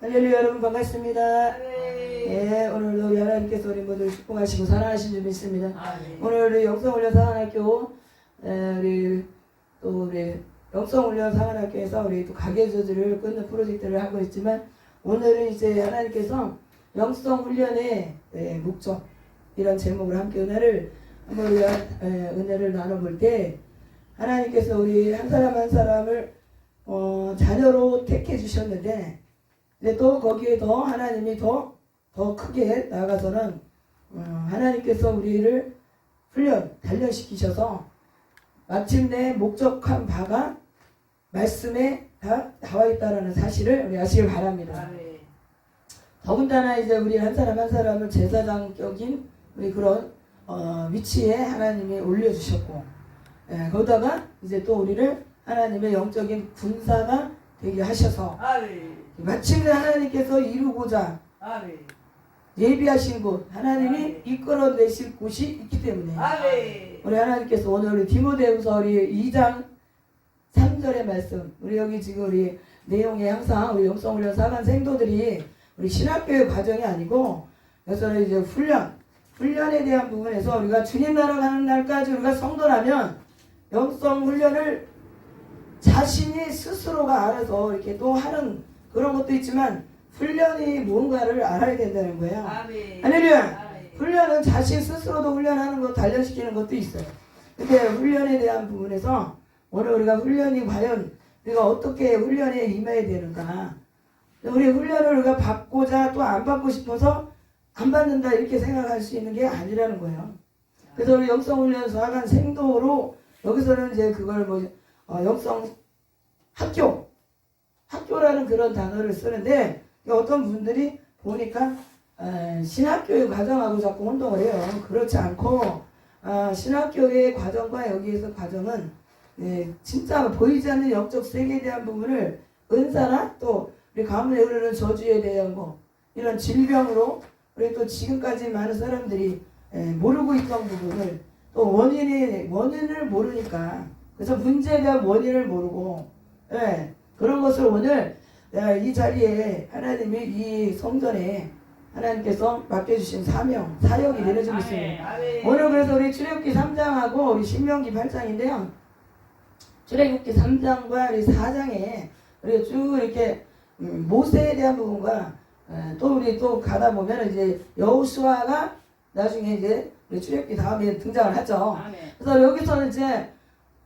할렐루야. 여러분 반갑습니다. 예, 오늘도 우리 하나님께서 우리 모두 축복하시고 사랑하신 줄 믿습니다. 오늘 우리 영성훈련사관학교 우리 영성훈련사관학교에서 우리 또 가계주들을 끊는 프로젝트를 하고 있지만, 오늘은 이제 하나님께서 영성훈련의 목적, 이런 제목으로 함께 한번 우리가 은혜를 나눠볼 때, 하나님께서 우리 한 사람 한 사람을 자녀로 택해 주셨는데, 근데 또 거기에 더 하나님이 더 크게 나아가서는 하나님께서 우리를 단련시키셔서 마침내 목적한 바가 말씀에 다 나와 있다는 사실을 우리 아시길 바랍니다. 더군다나 이제 우리 한 사람 한 사람을 제사장격인 우리 그런 위치에 하나님이 올려주셨고, 거기다가 이제 또 우리를 하나님의 영적인 군사가 되게 하셔서 마침내 하나님께서 이루고자 예비하신 곳, 하나님이 이끌어내실 곳이 있기 때문에 우리 하나님께서 오늘 우리 디모데후서 우리 2장 3절의 말씀, 우리 여기 지금 우리 내용에 항상 우리 영성훈련 사관 생도들이 우리 신학교의 과정이 아니고, 여기서는 이제 훈련에 대한 부분에서 우리가 주님 나라 가는 날까지 우리가 성도라면 영성훈련을 자신이 스스로가 알아서 이렇게 또 하는 그런 것도 있지만, 훈련이 뭔가를 알아야 된다는 거예요. 할렐루야. 훈련은 자신 스스로도 훈련하는 것, 단련시키는 것도 있어요. 근데 훈련에 대한 부분에서 오늘 우리가 훈련이 과연 우리가 어떻게 훈련에 임해야 되는가, 우리 훈련을 우리가 받고자 또 안 받고 싶어서 안 받는다 이렇게 생각할 수 있는 게 아니라는 거예요. 그래서 우리 영성훈련소 하간 생도로 여기서는 이제 그걸 영성 학교라는 그런 단어를 쓰는데, 어떤 분들이 보니까 신학교의 과정하고 자꾸 혼동을 해요. 그렇지 않고 신학교의 과정과 여기에서 과정은 진짜 보이지 않는 영적 세계에 대한 부분을 은사나 또 우리 가문에 흐르는 저주에 대한 거, 이런 질병으로 우리 또 지금까지 많은 사람들이 모르고 있던 부분을 또 원인을 모르니까, 그래서 문제에 대한 원인을 모르고 그런 것을 오늘 이 자리에 하나님이 이 성전에 하나님께서 맡겨주신 사역이 내려지고 있습니다. 오늘 그래서 우리 출애굽기 3장하고 우리 신명기 8장인데요. 출애굽기 3장과 우리 4장에 우리가 쭉 이렇게 모세에 대한 부분과 또 우리 또 가다 보면 이제 여호수아가 나중에 이제 우리 출애굽기 다음에 등장을 하죠. 그래서 여기서는 이제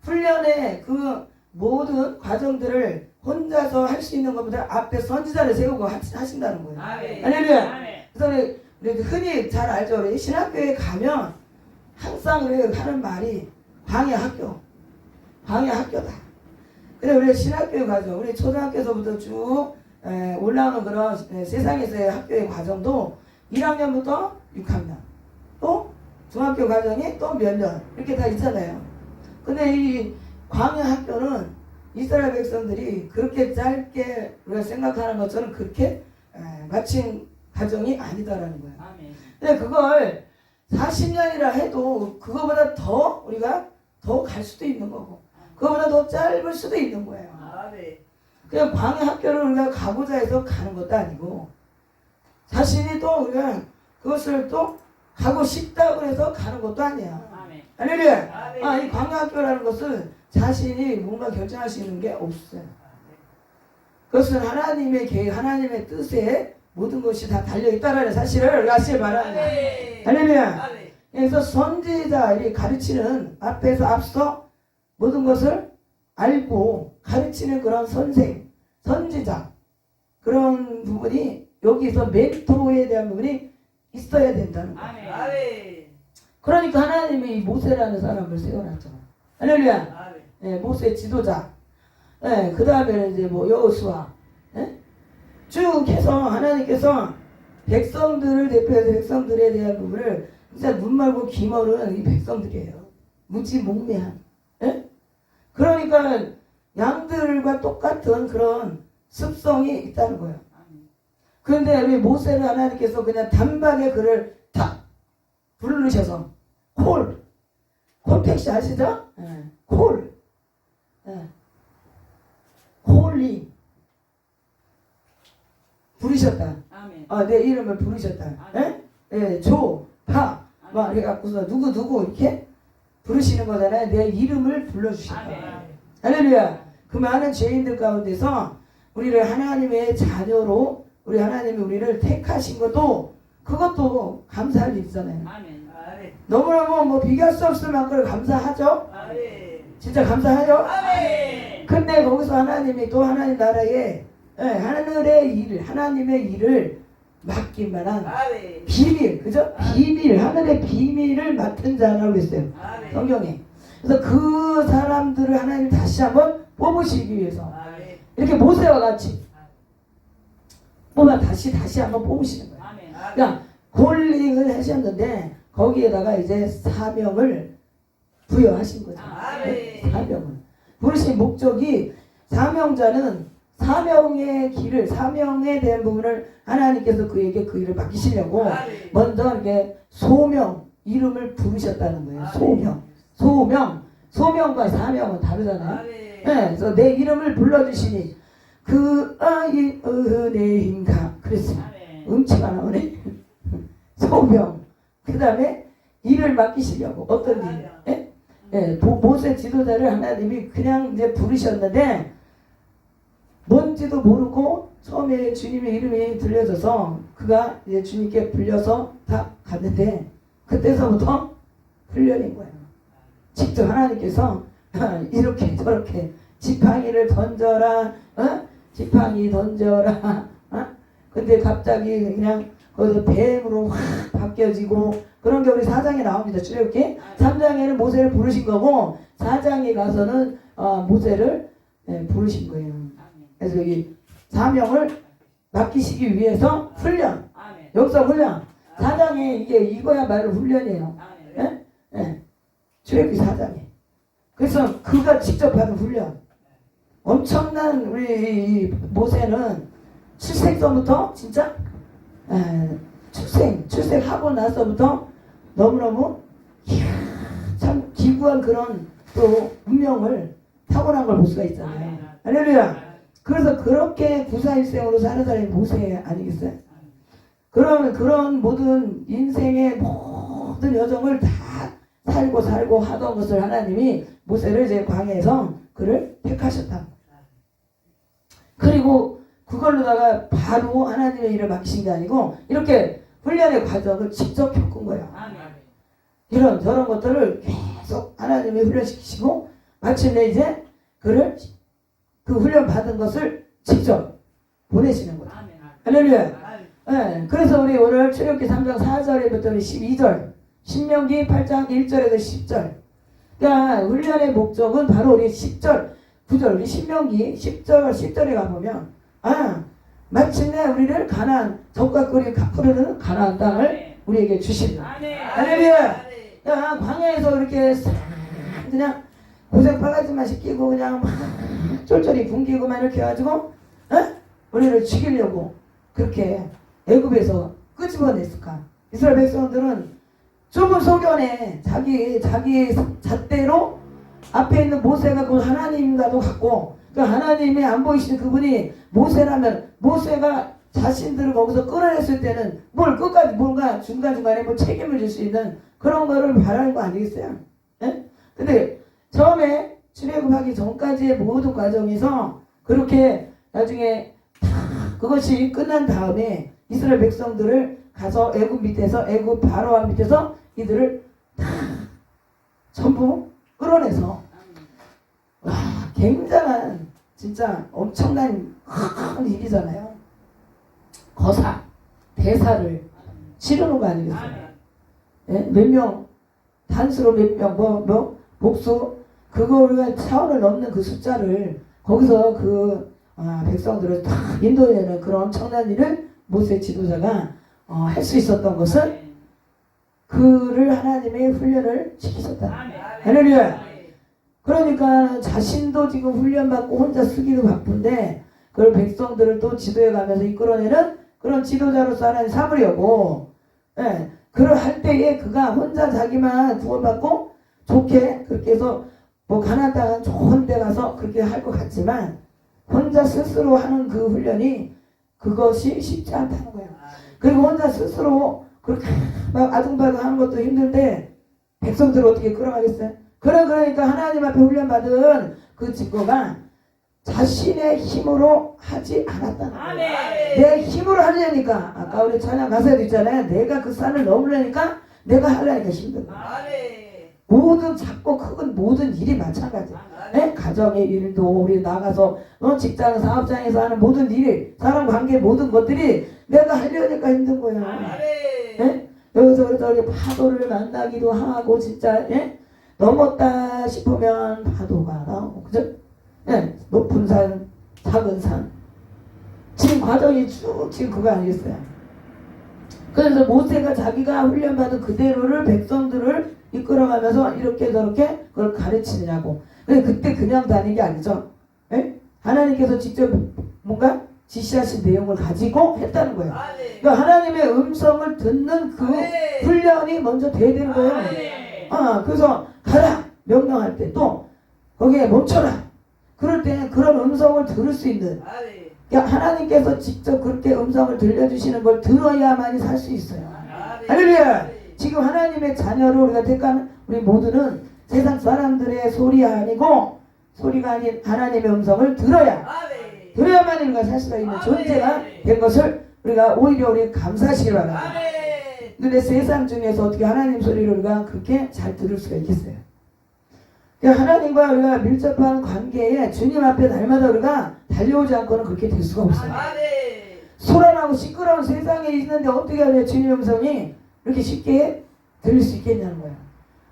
훈련의 그 모든 과정들을 혼자서 할 수 있는 것보다 앞에 선지자를 세우고 하신다는 거예요. 할렐루야. 그래서 우리 흔히 잘 알죠. 우리 신학교에 가면 항상 우리가 하는 말이 광야학교다. 그래, 우리 신학교에 가죠. 우리 초등학교에서부터 쭉 올라오는 그런 세상에서의 학교의 과정도 1학년부터 6학년, 또 중학교 과정이 또 몇 년 이렇게 다 있잖아요. 근데 이 광야학교는 이스라엘 백성들이 그렇게 짧게 우리가 생각하는 것처럼 그렇게 마친 과정이 아니다라는 거예요. 근데 그걸 40년이라 해도 그거보다 더 우리가 더 갈 수도 있는 거고, 그거보다 더 짧을 수도 있는 거예요. 그냥 광야학교를 우리가 가고자 해서 가는 것도 아니고, 자신이 또 우리가 그것을 또 가고 싶다고 해서 가는 것도 아니야. 할렐루야. 이 광야학교라는 것은 자신이 뭔가 결정할 수 있는 게 없어요. 그것은 하나님의 계획, 하나님의 뜻에 모든 것이 다 달려있다는 사실을 아시길 바랍니다. 할렐루야. 그래서 선지자들이 가르치는 앞서 모든 것을 알고 가르치는 그런 선지자, 그런 부분이 여기서 멘토에 대한 부분이 있어야 된다는 거예요. 그러니까 하나님이 모세라는 사람을 세워놨죠. 할렐루야. 모세 지도자. 그 다음에 이제 여호수아. 쭉 해서 하나님께서 백성들을 대표해서 백성들에 대한 부분을 진짜 눈 말고 귀 멀은 이 백성들이에요. 무지몽매한. 그러니까 양들과 똑같은 그런 습성이 있다는 거예요. 그런데 우리 모세를 하나님께서 그냥 단박에 그를 탁 부르셔서 콜택시 아시죠? 콜링 부르셨다. 아멘. 내 이름을 부르셨다. 아멘. 예, 조, 파, 막 해갖고서 누구 이렇게 부르시는 거잖아요. 내 이름을 불러주셨다. 아멘. 할렐루야. 그 많은 죄인들 가운데서 우리를 하나님의 자녀로 우리 하나님이 우리를 택하신 것도 그것도 감사할 일이잖아요. 아멘. 너무너무 뭐 비교할 수 없을 만큼 감사하죠. 아멘. 진짜 감사하죠. 아멘. 근데 거기서 하나님이 또 하나님 나라에 하늘의 일을 하나님의 일을 맡길 만한 아멘. 비밀, 그죠? 비밀, 하늘의 비밀을 맡은 자라고 했어요. 아멘. 성경에. 그래서 그 사람들을 하나님 다시 한번 뽑으시기 위해서 아멘. 이렇게 모세와 같이 다시 한번 뽑으시는 거예요. 아멘. 그러니까 콜링을 하셨는데 거기에다가 이제 사명을 부여하신 거죠. 아멘. 사명을 부르신 목적이 사명자는 사명의 길을 사명에 대한 부분을 하나님께서 그에게 그 일을 맡기시려고 아멘. 먼저 이렇게 소명 이름을 부르셨다는 거예요. 아멘. 소명과 사명은 다르잖아요. 아멘. 네, 그래서 내 이름을 불러주시니 그 아이 은혜인가 그랬어요. 아멘. 음치가 나오네. 소명. 그 다음에 일을 맡기시려고 어떤 일? 예? 예, 모세 지도자를 하나님이 그냥 이제 부르셨는데 뭔지도 모르고 처음에 주님의 이름이 들려져서 그가 이제 주님께 불려서 다 갔는데 그때서부터 훈련인 거예요. 직접 하나님께서 이렇게 저렇게 지팡이를 던져라, 지팡이 던져라. 근데 갑자기 그냥 거기서 뱀으로 확 바뀌어지고 그런 게 우리 4장에 나옵니다. 출애굽기 3장에는 모세를 부르신 거고 4장에 가서는 모세를 부르신 거예요. 그래서 이 사명을 맡기시기 위해서 훈련, 역사 훈련. 4장에 이거야말로 훈련이에요. 출애굽기 4장에. 그래서 그가 직접 받은 훈련. 엄청난 우리 이 모세는 출생서부터 진짜 출생하고 나서부터 너무너무 참 기구한 그런 또 운명을 타고난 걸 볼 수가 있잖아요. 할렐루야. 그래서 그렇게 구사일생으로 사는 사람이 모세 아니겠어요? 그러면 그런 모든 인생의 모든 여정을 다 살고 하던 것을 하나님이 모세를 이제 광야에서 그를 택하셨다. 그리고 그걸로다가 바로 하나님의 일을 맡기신 게 아니고 이렇게 훈련의 과정을 직접 겪은 거예요. 이런 저런 것들을 계속 하나님이 훈련시키시고 마침내 이제 그를 그 훈련 받은 것을 직접 보내시는 거예요. 할렐루야. 네, 그래서 우리 오늘 출애굽기 3장 4절부터 12절 신명기 8장 1절에서 10절 그러니까 훈련의 목적은 바로 우리 10절 9절 우리 신명기 10절에 가보면 마침내 우리를 가나안 적과 꿀이 푸르는 가나안 땅을 우리에게 주신다. 할렐루야. 광야에서 이렇게 그냥 고생 바가지만 시키고 그냥 막 쫄쫄이 굶기고만 이렇게 해가지고 우리를 죽이려고 그렇게 애굽에서 끄집어냈을까? 이스라엘 백성들은 좁은 소견에 자기 잣대로 앞에 있는 모세가 그 하나님과도 같고 그 하나님이 안 보이시는 그분이 모세라면 모세가 자신들을 거기서 끌어냈을 때는 뭘 끝까지 뭔가 중간중간에 뭐 책임을 질 수 있는 그런 거를 바라는 거 아니겠어요? 근데 처음에 출애굽하기 전까지의 모든 과정에서 그렇게 나중에 다 그것이 끝난 다음에 이스라엘 백성들을 가서 애굽 밑에서 애굽 바로왕 밑에서 이들을 다 전부 끌어내서 와 굉장한 진짜 엄청난 큰 일이잖아요. 거사 대사를 치르는 거 아니겠어요? 몇 명 단수로 몇 명 뭐 복수 그거를 차원을 넘는 그 숫자를 거기서 그 백성들을 다 인도해내는 그런 엄청난 일을 모세 지도자가 할 수 있었던 것은 그를 하나님의 훈련을 시키셨다. 할렐루야. 그러니까 자신도 지금 훈련받고 혼자 쓰기도 바쁜데 그걸 백성들을 또 지도해 가면서 이끌어내는 그런 지도자로서 하나님 삼으려고 그걸 할 때에 그가 혼자 자기만 구원받고 좋게 그렇게 해서 뭐 가나안 땅은 좋은 데 가서 그렇게 할 것 같지만 혼자 스스로 하는 그 훈련이 그것이 쉽지 않다는 거예요. 그리고 혼자 스스로 그렇게 막 아둥바둥 하는 것도 힘든데 백성들을 어떻게 끌어가겠어요? 그러니까 하나님 앞에 훈련받은 그 직거가 자신의 힘으로 하지 않았다는 거예요. 내 힘으로 하려니까 아까 우리 찬양 가사에도 있잖아요. 내가 그 산을 넘으려니까 내가 하려니까 힘든 거예요. 모든 작고 큰 모든 일이 마찬가지예요. 네? 가정의 일도 우리 나가서 직장 사업장에서 하는 모든 일이 사람 관계 모든 것들이 내가 하려니까 힘든 거예요. 네? 여기서 저기 파도를 만나기도 하고 진짜 예? 넘었다 싶으면 파도가 나오고 그죠? 예? 높은 산 작은 산 지금 과정이 쭉 지금 그거 아니겠어요? 그래서 모세가 자기가 훈련받은 그대로를 백성들을 이끌어가면서 이렇게 저렇게 그걸 가르치느냐고. 근데 그때 그냥 다닌 게 아니죠. 예? 하나님께서 직접 뭔가 지시하신 내용을 가지고 했다는 거예요. 그러니까 하나님의 음성을 듣는 그 훈련이 먼저 돼야 되는 거예요. 그래서 가라 명령할 때 또 거기에 멈춰라. 그럴 때 그런 음성을 들을 수 있는 그러니까 하나님께서 직접 그렇게 음성을 들려주시는 걸 들어야만이 살 수 있어요. 할렐루야. 지금 하나님의 자녀로 우리가 택한 우리 모두는 세상 사람들의 소리가 아니고 소리가 아닌 하나님의 음성을 들어야만 우리가 살 수가 있는 존재가 된 것을 우리가 오히려 우리 감사하시기 바랍니다. 근데 세상 중에서 어떻게 하나님 소리를 우리가 그렇게 잘 들을 수가 있겠어요? 그러니까 하나님과 우리가 밀접한 관계에 주님 앞에 날마다 우리가 달려오지 않고는 그렇게 될 수가 없어요. 소란하고 시끄러운 세상에 있는데 어떻게 하냐 주님의 음성이 이렇게 쉽게 들릴 수 있겠냐는 거예요.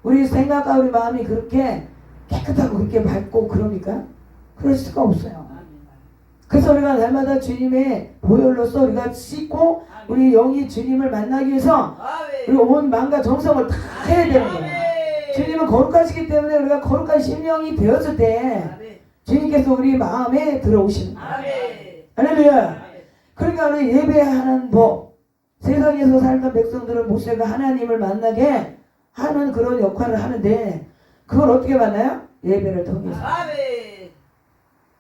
우리 생각과 우리 마음이 그렇게 깨끗하고 그렇게 밝고 그럽니까? 그럴 수가 없어요. 그래서 우리가 날마다 주님의 보혈로서 우리가 씻고 우리 영이 주님을 만나기 위해서 우리 온 마음과 정성을 다 해야 되는 거예요. 주님은 거룩하시기 때문에 우리가 거룩한 심령이 되었을 때 주님께서 우리 마음에 들어오시는 거예요. 할렐루야. 그러니까 우리 예배하는 법 세상에서 살던 백성들은 모세가 하나님을 만나게 하는 그런 역할을 하는데 그걸 어떻게 만나요? 예배를 통해서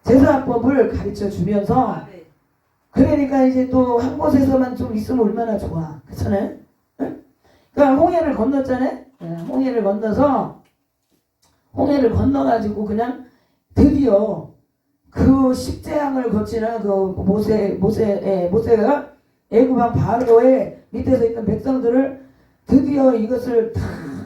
제사법을 가르쳐 주면서 그러니까 이제 또 한 곳에서만 좀 있으면 얼마나 좋아. 그렇잖아요? 그러니까 홍해를 건넜잖아요? 홍해를 건너서 홍해를 건너가지고 그냥 드디어 그 십재앙을 거치는 그 모세가 애굽왕 바로의 밑에서 있던 백성들을 드디어 이것을 다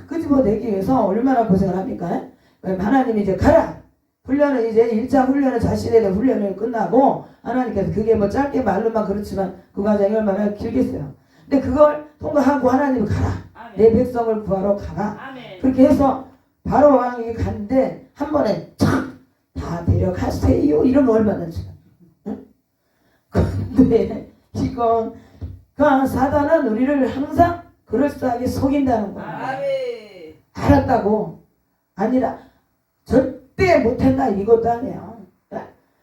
끄집어내기 위해서 얼마나 고생을 합니까? 하나님이 이제 가라! 훈련은 이제 1차 훈련은 자신에 대한 훈련을 끝나고 하나님께서 그게 뭐 짧게 말로만 그렇지만 그 과정이 얼마나 길겠어요. 근데 그걸 통과하고 하나님이 가라. 내 백성을 구하러 가라. 그렇게 해서 바로 왕이 갔는데 한 번에 촥! 다 데려가세요. 이러면 얼마나 좋아. 응? 근데 이건 그 사단은 우리를 항상 그럴싸하게 속인다는 거야. 알았다고. 아니라 절대 못한다 이것도 아니에요.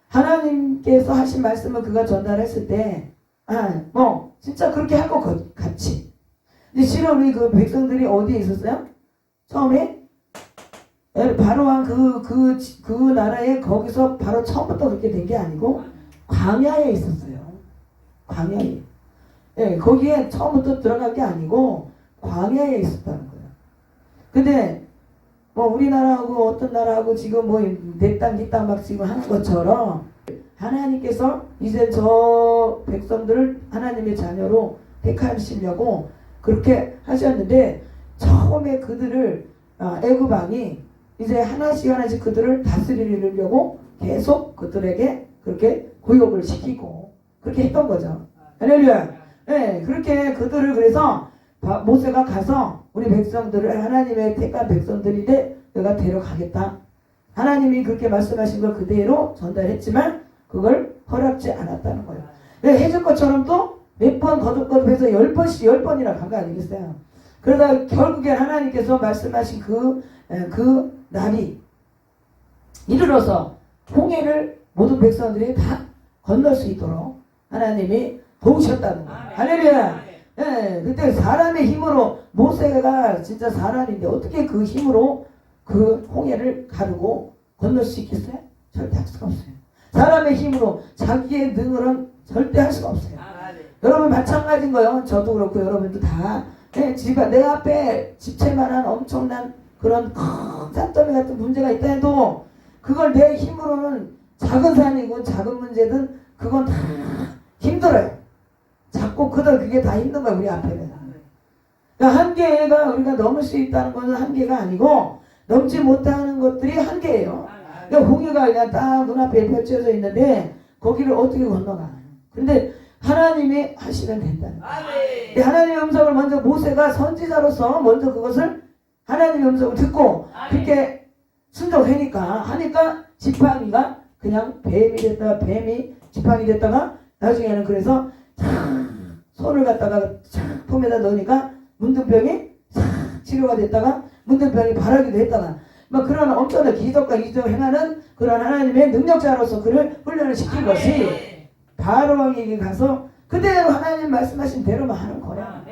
하나님께서 하신 말씀을 그가 전달했을 때 뭐 진짜 그렇게 할 것 같이. 근데 실은 우리 그 백성들이 어디에 있었어요? 처음에 바로왕 그 나라에 거기서 바로 처음부터 그렇게 된 게 아니고 광야에 있었어요. 광야에. 예, 거기에 처음부터 들어간 게 아니고 광야에 있었다는 거예요. 근데 뭐 우리나라하고 어떤 나라하고 지금 뭐 내 땅 네 땅 막 지금 하는 것처럼 하나님께서 이제 저 백성들을 하나님의 자녀로 택하시려고 그렇게 하셨는데 처음에 그들을 애굽 왕이 이제 하나씩 그들을 다스리려고 계속 그들에게 그렇게 고욕을 시키고 그렇게 했던 거죠. 할렐루야. 네, 그렇게 그들을 그래서 모세가 가서 우리 백성들을 하나님의 택한 백성들인데 내가 데려가겠다. 하나님이 그렇게 말씀하신 걸 그대로 전달했지만 그걸 허락지 않았다는 거예요. 해줄 것처럼 또 몇 번 거듭거듭해서 10번이나 간 거 아니겠어요? 그러다 결국엔 하나님께서 말씀하신 그 날이 이르러서 홍해를 모든 백성들이 다 건널 수 있도록 하나님이 도우셨다는 거예요. 할렐루야. 예, 그때 사람의 힘으로 모세가 진짜 사람인데 어떻게 그 힘으로 그 홍해를 가르고 건널 수 있겠어요? 절대 할 수가 없어요. 사람의 힘으로 자기의 능으로는 절대 할 수가 없어요. 아멘. 여러분 마찬가지인 거예요. 저도 그렇고 여러분도 다. 집안 내 앞에 집채만한 엄청난 그런 큰 산더미 같은 문제가 있다 해도 그걸 내 힘으로는 작은 산이고 작은 문제든 그건 다 힘들어요. 작고 크다 그게 다 힘든 거야 우리 앞에는. 그러니까 한계가 우리가 넘을 수 있다는 것은 한계가 아니고 넘지 못하는 것들이 한계예요. 그러니까 홍해가 그냥 딱 눈앞에 펼쳐져 있는데 거기를 어떻게 건너가. 근데 하나님이 하시면 된다는 거예요. 하나님의 음성을 먼저 모세가 선지자로서 먼저 그것을 하나님의 음성을 듣고 그렇게 하니까 지팡이가 그냥 뱀이 됐다가 뱀이 지팡이 됐다가 나중에는 그래서 손을 갖다가 품에다 넣으니까 문둥병이 치료가 됐다가 문둥병이 바라기도 했다가 막 그런 엄청난 기적과 이적을 행하는 그런 하나님의 능력자로서 그를 훈련을 시킨 것이 바로 왕에게 가서 그대로 하나님 말씀하신 대로만 하는 거야.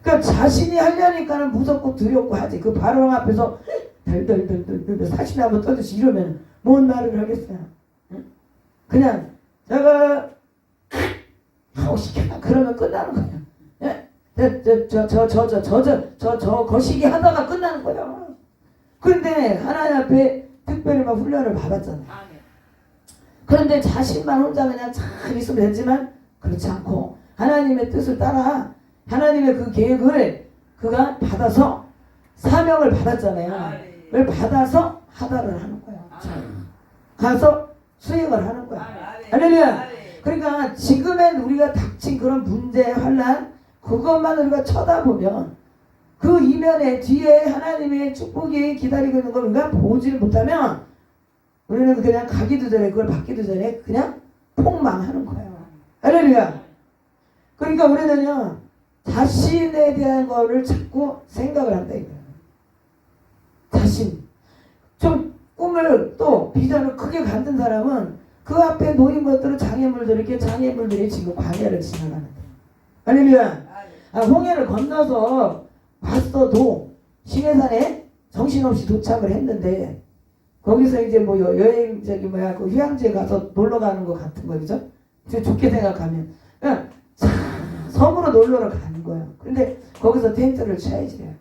그러니까 자신이 하려니까는 무섭고 두렵고 하지. 그 바로 왕 앞에서 덜덜덜덜 사신 한번 떠듯이 이러면 뭔 말을 하겠어요. 그냥 제가 하고 시켜 그러면 끝나는 거예요. 저 거시기 하다가 끝나는 거예요. 그런데 하나님 앞에 특별히 막 훈련을 받았잖아요. 그런데 자신만 혼자 그냥 잘 있으면 되지만 그렇지 않고 하나님의 뜻을 따라 하나님의 그 계획을 그가 받아서 사명을 받았잖아요. 그걸 받아서 하다를 하는 거예요. 가서 수행을 하는 거야. 할렐루야. 그러니까 지금의 우리가 닥친 그런 문제, 환난 그것만 우리가 쳐다보면 그 이면에 뒤에 하나님의 축복이 기다리고 있는 걸 우리가 보지를 못하면 우리는 그냥 가기도 전에 그걸 받기도 전에 그냥 폭망하는 거예요. 할렐루야. 그러니까 우리는요 자신에 대한 거를 자꾸 생각을 한다 이거예요. 자신. 좀 꿈을 또 비전을 크게 갖는 사람은 그 앞에 놓인 것들은 장애물들이 지금 광야를 지나가는데. 할렐루야. 홍해를 건너서 왔어도 시내산에 정신없이 도착을 했는데 거기서 이제 뭐 여행 그 휴양지에 가서 놀러 가는 것 같은 거 그죠? 좋게 생각하면 그냥 섬으로 놀러를 가는 거예요. 근데 거기서 텐트를 쳐야지 돼요.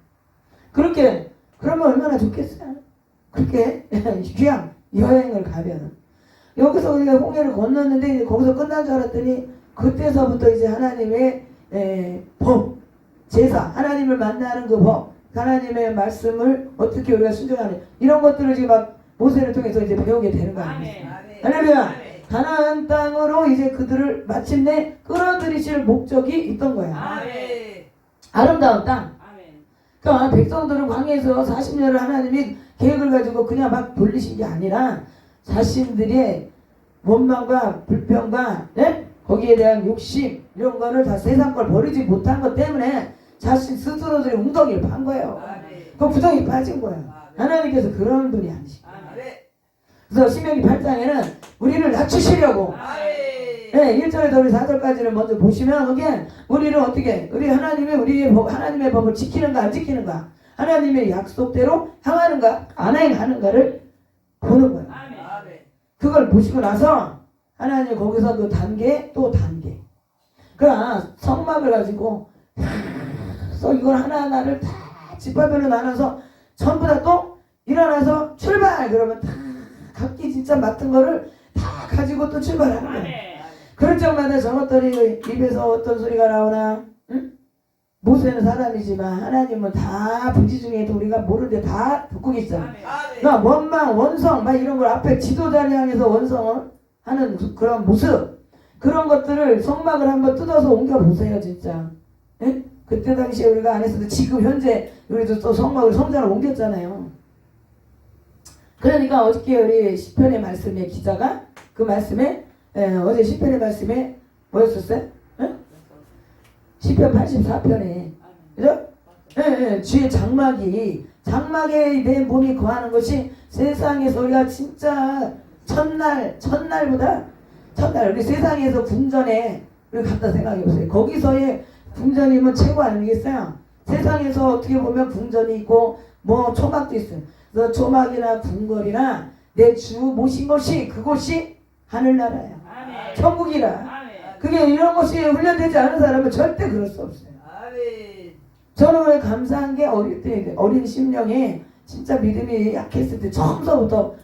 그렇게 그러면 얼마나 좋겠어요. 그렇게 여행을 가면 여기서 우리가 홍해를 건넜는데 이제 거기서 끝난 줄 알았더니 그때서부터 이제 하나님의 법, 제사, 하나님을 만나는 그 법, 하나님의 말씀을 어떻게 우리가 순종하는 이런 것들을 지금 막 모세를 통해서 이제 배우게 되는 거 아닙니까? 할렐루야. 가나안 땅으로 이제 그들을 마침내 끌어들이실 목적이 있던 거야. 아름다운 땅. 그러니까 백성들은 광야에서 40년을 하나님이 계획을 가지고 그냥 막 돌리신 게 아니라 자신들의 원망과 불평과 거기에 대한 욕심 이런 거를 다 세상 걸 버리지 못한 것 때문에 자신 스스로들의 웅덩이를 판 거예요. 그 구덩이 빠진 거예요. 하나님께서 그런 분이 아니시고. 그래서 신명기 8장에는 우리를 낮추시려고 1절에서 우리 4절까지를 먼저 보시면 거기에 우리를 어떻게 우리 하나님의 법을 지키는가 안 지키는가 하나님의 약속대로 향하는가 안 행하는가를 보는 거예요. 그걸 보시고 나서 하나님 거기서 그 단계 또 단계 그러나 성막을 가지고 이걸 하나하나를 다 짓밟으로 나눠서 전부 다 또 일어나서 출발 그러면 다 각기 진짜 맡은 거를 다 가지고 또 출발하는 거예요. 그럴 적마다 저것들이 입에서 어떤 소리가 나오나 모세는 사람이지만 하나님은 다 부지중에도 우리가 모르는데 다 듣고 계시잖아요. 그러니까 원망, 원성 막 이런 걸 앞에 지도자를 향해서 원성을 하는 그런 모습 그런 것들을 성막을 한번 뜯어서 옮겨보세요 진짜. 그때 당시에 우리가 안 했어도 지금 현재 우리도 또 성전을 옮겼잖아요. 그러니까 어저께 우리 시편의 말씀의 기자가 그 말씀에 어제 시편의 말씀에 뭐였었어요? 시편 84편에 그죠? 주의 장막에 내 몸이 거하는 것이 세상에서 우리가 진짜 첫날보다 우리 세상에서 궁전에 우리 갖다 생각해보세요. 거기서의 궁전이면 최고 아니겠어요? 세상에서 어떻게 보면 궁전이 있고 뭐 초막도 있어요. 그래서 초막이나 궁궐이나 내 주 모신 것이 그곳이 하늘나라예요. 천국이라. 그게 이런 것이 훈련되지 않은 사람은 절대 그럴 수 없어요. 아멘. 저는 왜 감사한 게 어릴 때 어린 심령에 진짜 믿음이 약했을 때 처음서부터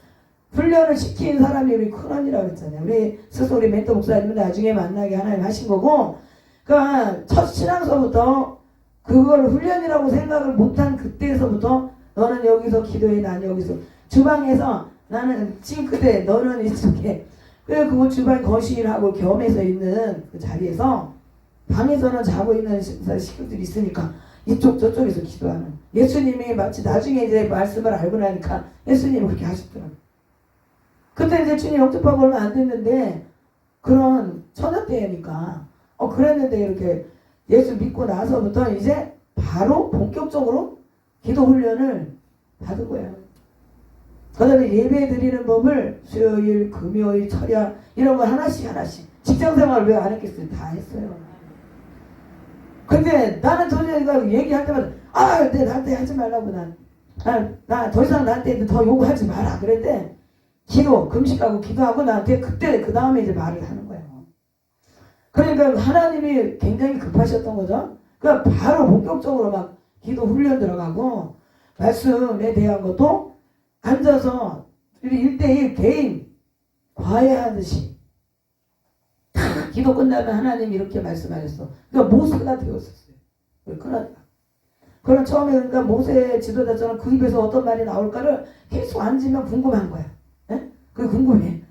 훈련을 시킨 사람이 우리 큰언니라고 했잖아요. 우리 스스로 우리 멘토 목사님은 나중에 만나게 하나님 하신 거고, 그러니까 첫 신앙서부터 그걸 훈련이라고 생각을 못한 그때에서부터 너는 여기서 기도해, 난 여기서 주방에서 나는 싱크대, 너는 이쪽에. 그래 그거 주방 거실하고 겸해서 있는 그 자리에서 방에서는 자고 있는 식구들이 있으니까 이쪽 저쪽에서 기도하는. 예수님이 마치 나중에 이제 말씀을 알고 나니까 예수님이 그렇게 하셨더라고요. 그때 이제 주님 영접하고 얼마 안 됐는데 그런 처녀 때니까 그랬는데 이렇게 예수 믿고 나서부터 이제 바로 본격적으로 기도 훈련을 받은 거예요. 그 다음에 예배 드리는 법을 수요일, 금요일, 철야 이런 거 하나씩 직장생활 왜 안 했겠어요? 다 했어요. 근데 나는 도저히 얘기할 때마다 네, 나한테 하지 말라고 나 더 이상 나한테 더 요구하지 마라 그랬는데 기도, 금식하고 기도하고 나한테 그때 그 다음에 이제 말을 하는 거예요. 그러니까 하나님이 굉장히 급하셨던 거죠. 그러니까 바로 본격적으로 막 기도 훈련 들어가고 말씀에 대한 것도 앉아서 1대1 개인 과외하듯이 다 기도 끝나면 하나님이 이렇게 말씀하셨어. 그러니까 모세가 되었었어요. 그럼 처음에 그러니까 모세 지도자처럼 그 입에서 어떤 말이 나올까를 계속 앉으면 궁금한 거야. 예? 그게 궁금해.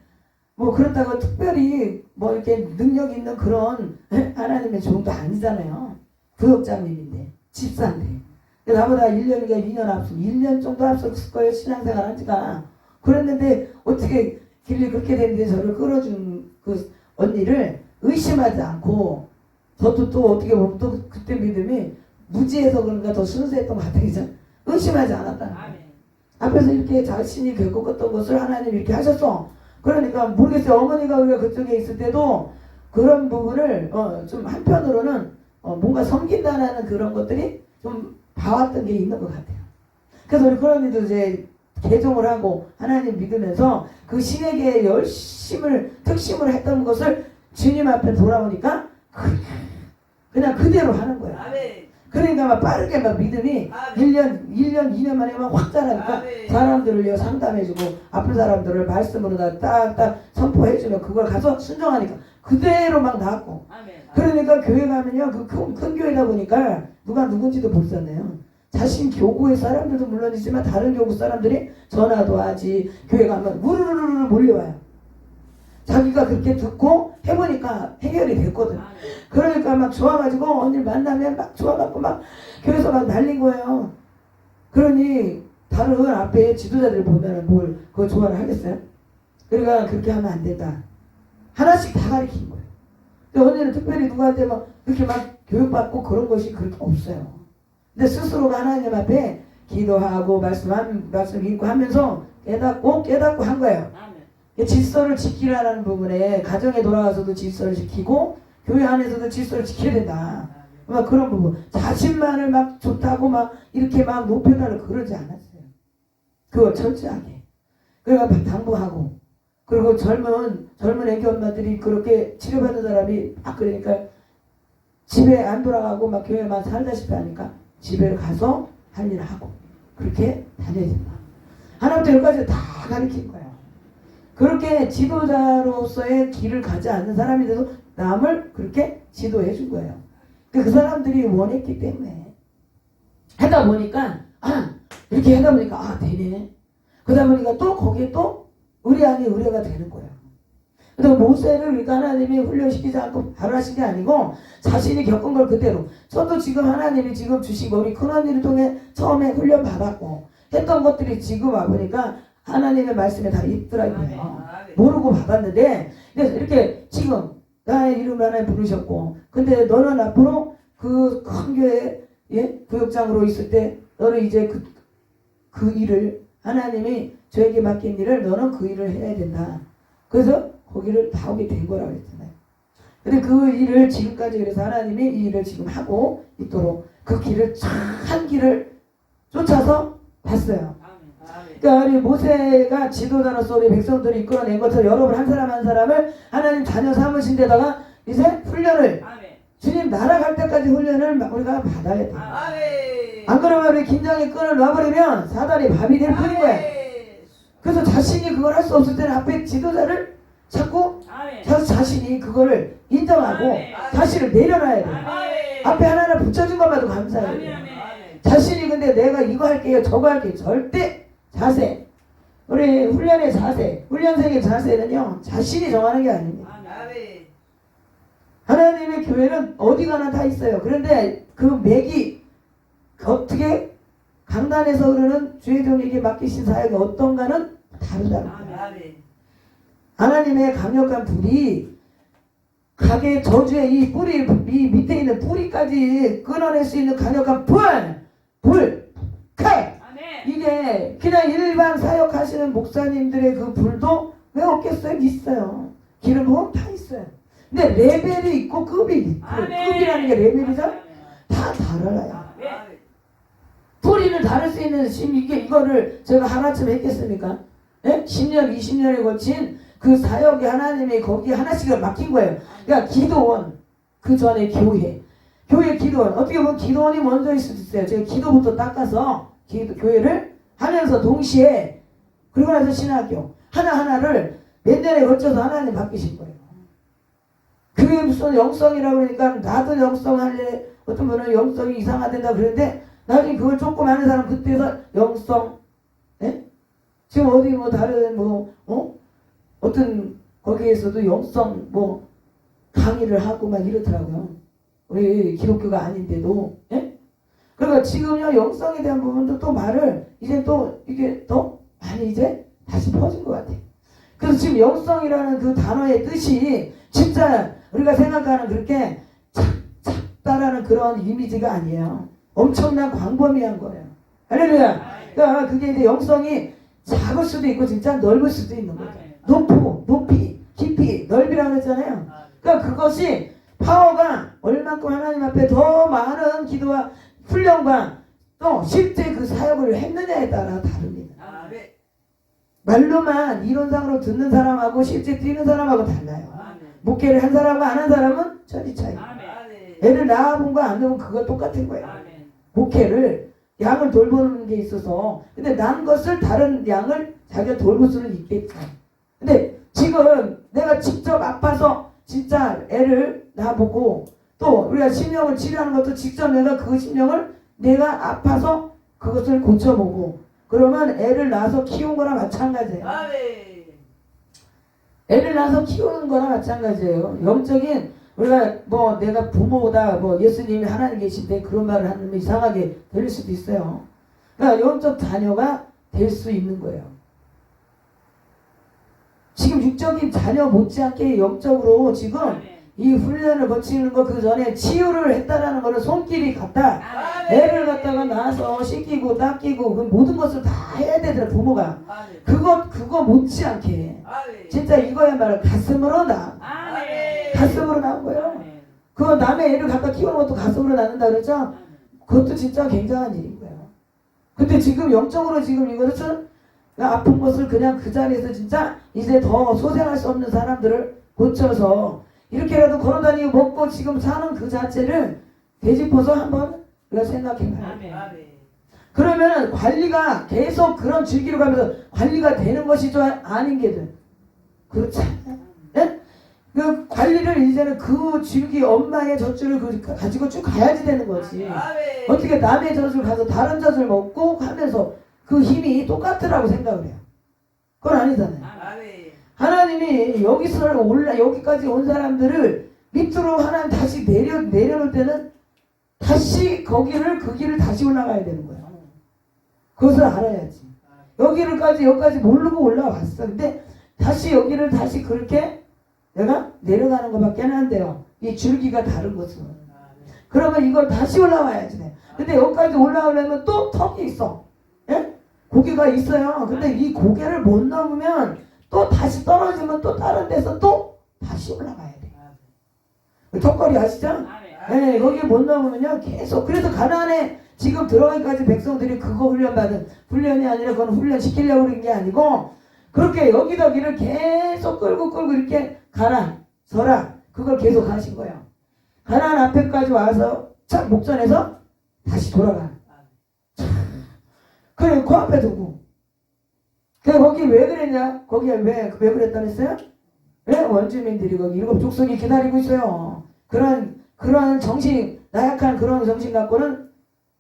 뭐 그렇다고 특별히 뭐 이렇게 능력 있는 그런 하나님의 종도 아니잖아요. 부역장님인데 집사인데 나보다 1년인가 2년 앞서 1년 정도 앞섰을 거예요. 신앙생활 한 지가. 그랬는데 어떻게 길이 그렇게 됐는데 저를 끌어준 그 언니를 의심하지 않고 저도 또 어떻게 보면 또 그때 믿음이 무지해서 그런가 더 순수했던 것 같아요. 의심하지 않았다는 거예요. 앞에서 이렇게 자신이 겪었던 것을 하나님 이렇게 하셨어. 그러니까 모르겠어요. 어머니가 우리가 그쪽에 있을 때도 그런 부분을 좀 한편으로는 뭔가 섬긴다는 그런 것들이 좀 봐왔던 게 있는 것 같아요. 그래서 우리 그런이도 이제 개종을 하고 하나님 믿으면서 그 신에게 특심을 했던 것을 주님 앞에 돌아오니까 그냥 그대로 하는 거예요. 그러니까 막 빠르게 막 믿음이 1년, 2년 만에 막 확 자라니까 사람들을 상담해주고 아픈 사람들을 말씀으로 다 딱딱 선포해주면 그걸 가서 순종하니까 그대로 막 나왔고. 그러니까 교회 가면요 그 큰 교회다 보니까 누가 누군지도 모르잖아요. 자신 교구의 사람들도 물론이지만 다른 교구 사람들이 전화도 하지 교회 가면 우르르르 몰려와요. 자기가 그렇게 듣고 해보니까 해결이 됐거든. 그러니까 막 좋아가지고 언니 만나면 막 좋아갖고 막 교회에서 막 날린 거예요. 그러니 다른 앞에 지도자들 보면은 뭘 그거 좋아를 하겠어요? 그러니까 그렇게 하면 안 된다. 하나씩 다 가르친 거예요. 근데 언니는 특별히 누구한테 막 그렇게 막 교육받고 그런 것이 그렇게 없어요. 근데 스스로가 하나님 앞에 기도하고 말씀 읽고 하면서 깨닫고 한 거예요. 질서를 지키라는 부분에 가정에 돌아가서도 질서를 지키고 교회 안에서도 질서를 지켜야 된다. 막 그런 부분. 자신만을 막 좋다고 막 이렇게 막 높여달라고 그러지 않았어요. 그거 철저하게. 그러니까 당부하고 그리고 젊은 애기 엄마들이 그렇게 치료받는 사람이 막 그러니까 집에 안 돌아가고 막 교회만 살다시피 하니까 집에 가서 할 일 하고 그렇게 다녀야 된다. 하나부터 열까지 다 가르친 거야. 그렇게 지도자로서의 길을 가지 않는 사람이 돼서 남을 그렇게 지도해 준 거예요. 그 사람들이 원했기 때문에 하다 보니까 이렇게 하다 보니까 되네. 그러다 보니까 또 거기에 또 의뢰 아닌 의뢰가 되는 거예요. 그래서 모세를 그러니까 하나님이 훈련시키지 않고 바로 하신 게 아니고 자신이 겪은 걸 그대로. 저도 지금 하나님이 지금 주신 거 우리 큰언니를 통해 처음에 훈련 받았고 했던 것들이 지금 와보니까 하나님의 말씀에 다 있더라고요. 모르고 받았는데 이렇게 지금 나의 이름을 하나님 부르셨고 근데 너는 앞으로 그 큰 교회 부역장으로 있을 때 너는 이제 그 일을 하나님이 저에게 맡긴 일을 너는 그 일을 해야 된다. 그래서 거기를 다 오게 된 거라고 했잖아요. 근데 그 일을 지금까지 그래서 하나님이 이 일을 지금 하고 있도록 그 길을 한 길을 쫓아서 봤어요. 그러니까 우리 모세가 지도자로서 우리 백성들을 이끌어낸 것처럼 여러분 한 사람 한 사람을 하나님 자녀 삼으신 데다가 이제 훈련을 아멘. 주님 날아갈 때까지 훈련을 우리가 받아야 돼. 아멘. 안 그러면 우리 긴장의 끈을 놔버리면 사단이 밥이 될 뿐인 거야. 그래서 자신이 그걸 할 수 없을 때는 앞에 지도자를 찾고 아멘. 자신이 그거를 인정하고 아멘. 자신을 내려놔야 돼. 아멘. 앞에 하나를 붙여준 것만도 감사해야 아멘. 돼. 아멘. 자신이 근데 내가 이거 할게요 저거 할게요 절대 자세 우리 훈련의 자세 훈련생의 자세는요 자신이 정하는 게 아닙니다. 아멘. 하나님의 교회는 어디 가나 다 있어요. 그런데 그 맥이 어떻게 강단에서 흐르는 주의 종에게 맡기신 사역이 어떤가는 다르다는 거예요. 아멘. 하나님의 강력한 불이 가게 저주의 이 뿌리 이 밑에 있는 뿌리까지 끊어낼 수 있는 강력한 칼 아멘. 이게 그냥 일반 사역하시는 목사님들의 그 불도 왜 없겠어요? 있어요. 기름 부음 다 있어요. 근데 레벨이 있고 급이 있고 아멘. 급이라는 게 레벨이죠? 다 달라요. 아멘. 뿌리를 다룰 수 있는 이거를 제가 하나쯤 했겠습니까? 예? 10년, 20년에 거친 그 사역이 하나님이 거기에 하나씩을 맡긴 거예요. 그러니까 기도원, 그 전에 교회 기도원. 어떻게 보면 기도원이 먼저일 수도 있어요. 제가 기도부터 닦아서 교회를 하면서 동시에 그리고 나서 신학교 하나하나를 몇 년에 걸쳐서 하나님 바뀌신 거예요. 그게 무슨 영성이라고 그러니까 나도 영성 할래. 어떤 분은 영성이 이상하된다 그러는데 나중에 그걸 조금 아는 사람 그때서 영성 예? 지금 어디 뭐 다른 어떤 거기에서도 영성 뭐 강의를 하고 막 이러더라고요. 우리 기독교가 아닌데도 예? 그러니까 지금요 영성에 대한 부분도 또 말을 이제 또 이게 더 많이 이제 다시 퍼진 것 같아요. 그래서 지금 영성이라는 그 단어의 뜻이 진짜 우리가 생각하는 그렇게 작다라는 그런 이미지가 아니에요. 엄청난 광범위한 거예요. 할렐루야. 그러니까 그게 이제 영성이 작을 수도 있고 진짜 넓을 수도 있는 거죠. 높이, 깊이, 넓이라고 했잖아요. 그러니까 그것이 파워가 얼만큼 하나님 앞에 더 많은 기도와 훈련과 또 실제 그 사역을 했느냐에 따라 다릅니다. 말로만 이론상으로 듣는 사람하고 실제 뛰는 사람하고 달라요. 목회를 한 사람과 안 한 사람은 천지 차이. 애를 낳아본 거 안 낳은 그거 똑같은 거예요. 목회를 양을 돌보는 게 있어서 근데 난 것을 다른 양을 자기가 돌볼 수는 있겠죠. 근데 지금 내가 직접 아파서 진짜 애를 낳아보고 또 우리가 심령을 치료하는 것도 직접 내가 그 심령을 내가 아파서 그것을 고쳐보고 그러면 애를 낳아서 키운 거랑 마찬가지예요. 애를 낳아서 키우는 거랑 마찬가지예요. 영적인 우리가 뭐 내가 부모보다 뭐 예수님이 하나님 계신데 그런 말을 하면 이상하게 들릴 수도 있어요. 그러니까 영적 자녀가 될 수 있는 거예요. 지금 육적인 자녀 못지않게 영적으로 지금 이 훈련을 거치는 거 그 전에 치유를 했다라는 거는 손길이 갔다. 애를 갖다가 낳아서 씻기고 닦이고 그 모든 것을 다 해야 되더라 부모가. 그거 못지않게 진짜 이거야말로 가슴으로 가슴으로 낳은 거예요. 그거 남의 애를 갖다 키우는 것도 가슴으로 낳는다 그랬죠? 그것도 진짜 굉장한 일인 거예요. 근데 지금 영적으로 지금 이것은 아픈 것을 그냥 그 자리에서 진짜 이제 더 소생할 수 없는 사람들을 고쳐서 이렇게라도 걸어다니고 먹고 지금 사는 그 자체를 되짚어서 한번 우리가 생각해봐요. 그러면 관리가 계속 그런 줄기로 가면서 관리가 되는 것이 아닌 게들 그렇지 않아요? 네? 그 관리를 이제는 그 줄기 엄마의 젖줄을 가지고 쭉 가야지 되는 거지. 어떻게 남의 젖을 가서 다른 젖을 먹고 하면서 그 힘이 똑같으라고 생각을 해요. 그건 아니잖아요. 하나님이 여기까지 온 사람들을 밑으로 하나님 다시 내려놓을 때는 다시 그 길을 다시 올라가야 되는 거예요. 그것을 알아야지. 여기까지 모르고 올라왔어. 근데 다시 여기를 다시 그렇게 내가 내려가는 것밖에 안 돼요. 이 줄기가 다른 것은. 그러면 이걸 다시 올라와야지. 근데 여기까지 올라오려면 또 턱이 있어. 예? 고개가 있어요. 근데 이 고개를 못 넘으면 또 다시 떨어지면 또 다른 데서 또 다시 올라가야 돼. 턱걸이 아시죠? 네, 거기에 못 넘으면요 계속. 그래서 가나안에 지금 들어가기까지 백성들이 그거 훈련이 아니라 그건 훈련시키려고 그런 게 아니고 그렇게 여기저기를 계속 끌고 이렇게 가라 서라 그걸 계속 하신 거예요. 가나안 앞에까지 와서 참 목전에서 다시 돌아가. 그래 그 앞에 두고. 그래 거기 왜 그랬냐? 거기에 왜 그랬다 그랬어요? 왜 원주민들이 거기 일곱 족속이 기다리고 있어요. 그런 정신 나약한 그런 정신 갖고는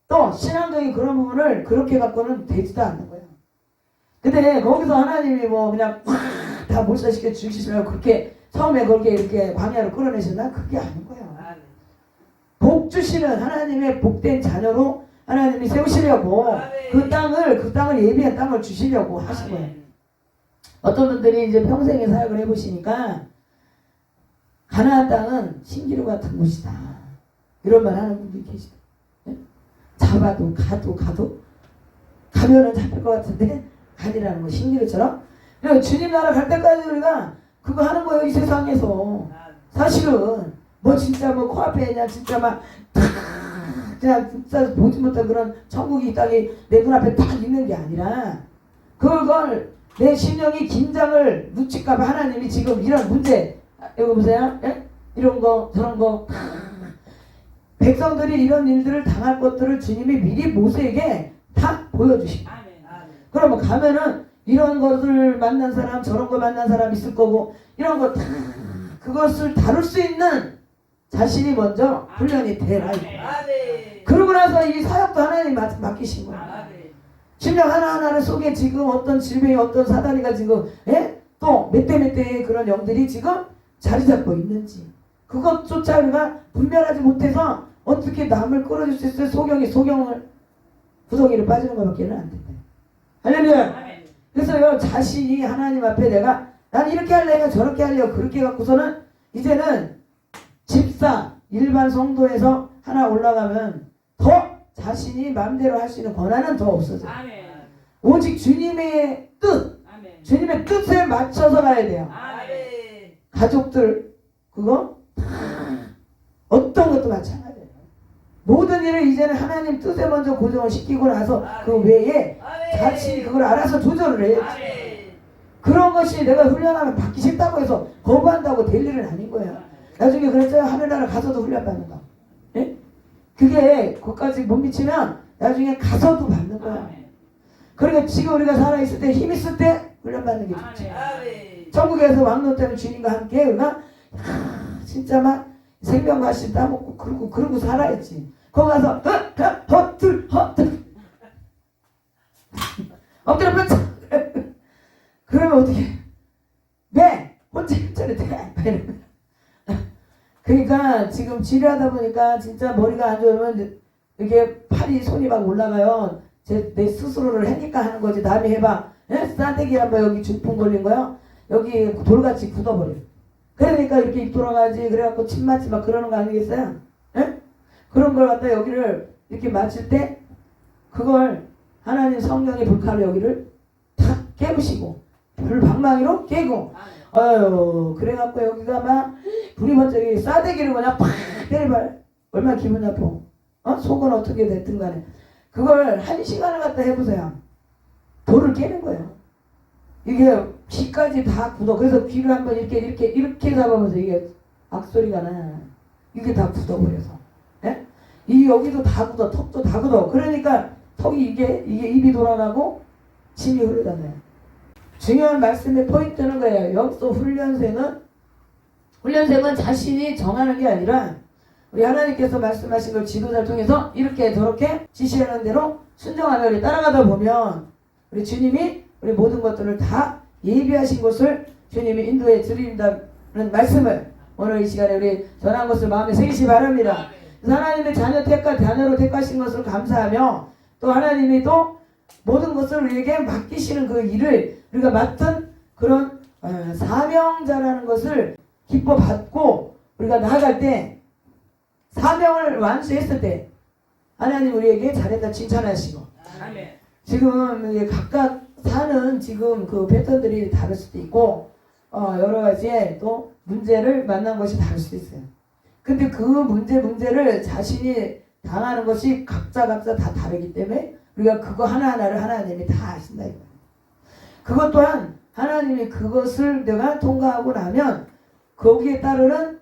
또 신앙적인 그런 부분을 그렇게 갖고는 되지도 않는 거예요. 근데 거기서 하나님이 뭐 그냥 다 몰살시켜 주시려고 그렇게 처음에 그렇게 이렇게 광야로 끌어내셨나? 그게 아닌 거예요. 복 주시는 하나님의 복된 자녀로 하나님이 세우시려고 그 땅을 예비한 땅을 주시려고 하신 거예요. 어떤 분들이 이제 평생의 사역을 해보시니까 가나안 땅은 신기루 같은 곳이다 이런 말 하는 분들이 계시다. 네? 잡아도 가면은 잡힐 것 같은데 아니라는 거 신기루처럼. 그리고 주님 나라 갈 때까지 우리가 그거 하는 거예요. 이 세상에서 사실은 뭐 진짜 뭐 코앞에 그냥 진짜 막 그냥 진짜 보지 못한 그런 천국이 이 땅에 내 눈앞에 딱 있는 게 아니라 그걸 내 심령이 긴장을 늦출까봐 하나님이 지금 이런 문제 여기 보세요. 예? 이런 거 저런 거 백성들이 이런 일들을 당할 것들을 주님이 미리 모세에게 다 보여주시고 그러면 가면은 이런 것을 만난 사람 저런 거 만난 사람 있을 거고 이런 거 다 그것을 다룰 수 있는 자신이 먼저 훈련이 되라. 그러고 나서 이 사역도 하나님이 맡기신 거예요. 심령 하나하나를 속에 지금 어떤 질병이 어떤 사다리가 지금 또 몇 대 몇 대의 그런 영들이 지금 자리 잡고 있는지 그것조차 우리가 분별하지 못해서 어떻게 남을 끌어줄 수 있어요? 소경을 구덩이를 빠지는 것밖에 안 된다. 할렐루야. 그래서요 자신이 하나님 앞에 난 이렇게 할래요 저렇게 할래요 그렇게 갖고서는 이제는 집사 일반 성도에서 하나 올라가면 더 자신이 마음대로 할 수 있는 권한은 더 없어져요. 오직 주님의 뜻 주님의 뜻에 맞춰서 가야 돼요. 가족들 그거 어떤 것도 마찬가지예요. 모든 일을 이제는 하나님 뜻에 먼저 고정을 시키고 나서 그 외에 자신이 그걸 알아서 조절을 해야지. 그런 것이 내가 훈련하면 받기 싫다고 해서 거부한다고 될 일은 아닌 거예요. 나중에 그랬어요. 하늘나라 가서도 훈련받는 거. 예? 그게 그것까지 못 미치면 나중에 가서도 받는 거야. 그러니까 지금 우리가 살아있을 때 힘 있을 때 훈련받는 게 좋지. 천국에서 왕노 때는 주님과 함께 우리가 진짜 막 생명과실 따먹고 그러고 살아야지. 거기 가서 헛들 엎드려 뻗쳐 그러면 어떻게 네 혼자 일자리 돼 그러니까 지금 치료하다 보니까 진짜 머리가 안 좋으면 이게 팔이 손이 막 올라가요. 내 스스로를 하니까 하는 거지. 남이 해봐. 싸대기 한번 여기 중풍 걸린 거요. 여기 돌같이 굳어버려. 그러니까 이렇게 입 돌아가지. 그래갖고 침 맞지 막 그러는 거 아니겠어요? 에? 그런 걸 갖다 여기를 이렇게 맞을 때 그걸 하나님 성령의 불칼로 여기를 탁 깨부시고 불방망이로 깨고 아유 그래갖고 여기가 막 불이 번쩍이 싸대기를 그냥 팍 때려봐. 얼마나 기분 나빠. 속은 어떻게 됐든 간에 그걸 1시간을 갖다 해보세요. 돌을 깨는 거예요. 이게 귀까지 다 굳어. 그래서 귀를 한번 이렇게 잡아보세요. 이게 악소리가 나. 이게 다 굳어버려서. 예? 이 여기도 다 굳어. 턱도 다 굳어. 그러니까 턱이 이게 입이 돌아가고 침이 흐르잖아요. 중요한 말씀의 포인트는 거예요. 여기서 훈련생은 자신이 정하는 게 아니라 우리 하나님께서 말씀하신 걸 지도자를 통해서 이렇게 저렇게 지시하는 대로 순종하며 우리 따라가다 보면 우리 주님이 우리 모든 것들을 다 예비하신 것을 주님이 인도해 드린다는 말씀을 오늘 이 시간에 우리 전한 것을 마음에 새기시 바랍니다. 그래서 하나님의 자녀로 택하신 것을 감사하며 또 하나님이 또 모든 것을 우리에게 맡기시는 그 일을 우리가 맡은 그런 사명자라는 것을 기뻐 받고 우리가 나아갈 때 사명을 완수했을 때 하나님 우리에게 잘했다 칭찬하시고 지금 각각 사는 지금 그 패턴들이 다를 수도 있고 여러 가지의 또 문제를 만난 것이 다를 수도 있어요. 근데 그 문제를 자신이 당하는 것이 각자 다 다르기 때문에 우리가 그거 하나하나를 하나님이 다 아신다 이거예요. 그것 또한 하나님이 그것을 내가 통과하고 나면 거기에 따르는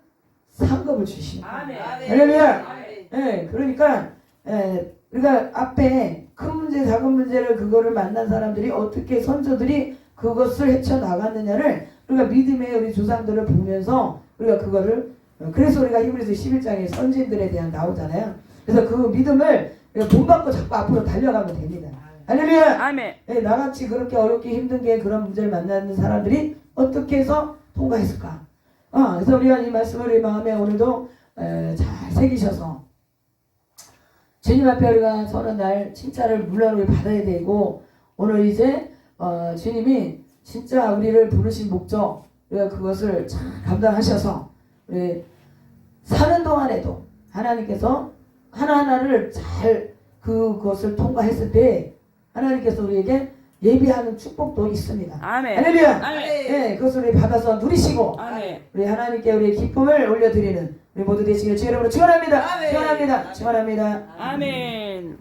상급을 주십니다. 아멘. 할렐루야. 아멘. 예, 그러니까 우리가 앞에 큰 문제, 작은 문제를 그거를 만난 사람들이 어떻게 선조들이 그것을 헤쳐 나갔느냐를 우리가 믿음의 우리 조상들을 보면서 우리가 그거를 그래서 우리가 히브리서 11장에 선진들에 대한 나오잖아요. 그래서 그 믿음을 우리가 본받고 자꾸 앞으로 달려가면 됩니다. 할렐루야. 아멘. 예, 나같이 그렇게 어렵게 힘든게 그런 문제를 만나는 사람들이 어떻게 해서 통과했을까? 그래서 우리가 이 말씀을 우리 마음에 오늘도 잘 새기셔서 주님 앞에 우리가 서는 날 칭찬을 물론 우리 받아야 되고 오늘 이제 주님이 진짜 우리를 부르신 목적 우리가 그것을 잘 감당하셔서 우리 사는 동안에도 하나님께서 하나하나를 잘 그것을 통과했을 때 하나님께서 우리에게 예비하는 축복도 있습니다. 아멘. 할렐루야. 아멘. 네, 그것을 우리 받아서 누리시고 아멘. 우리 하나님께 우리의 기쁨을 올려드리는 우리 모두 되시길 주의 이름으로 축원합니다. 아멘. 축원합니다. 축원합니다. 아멘.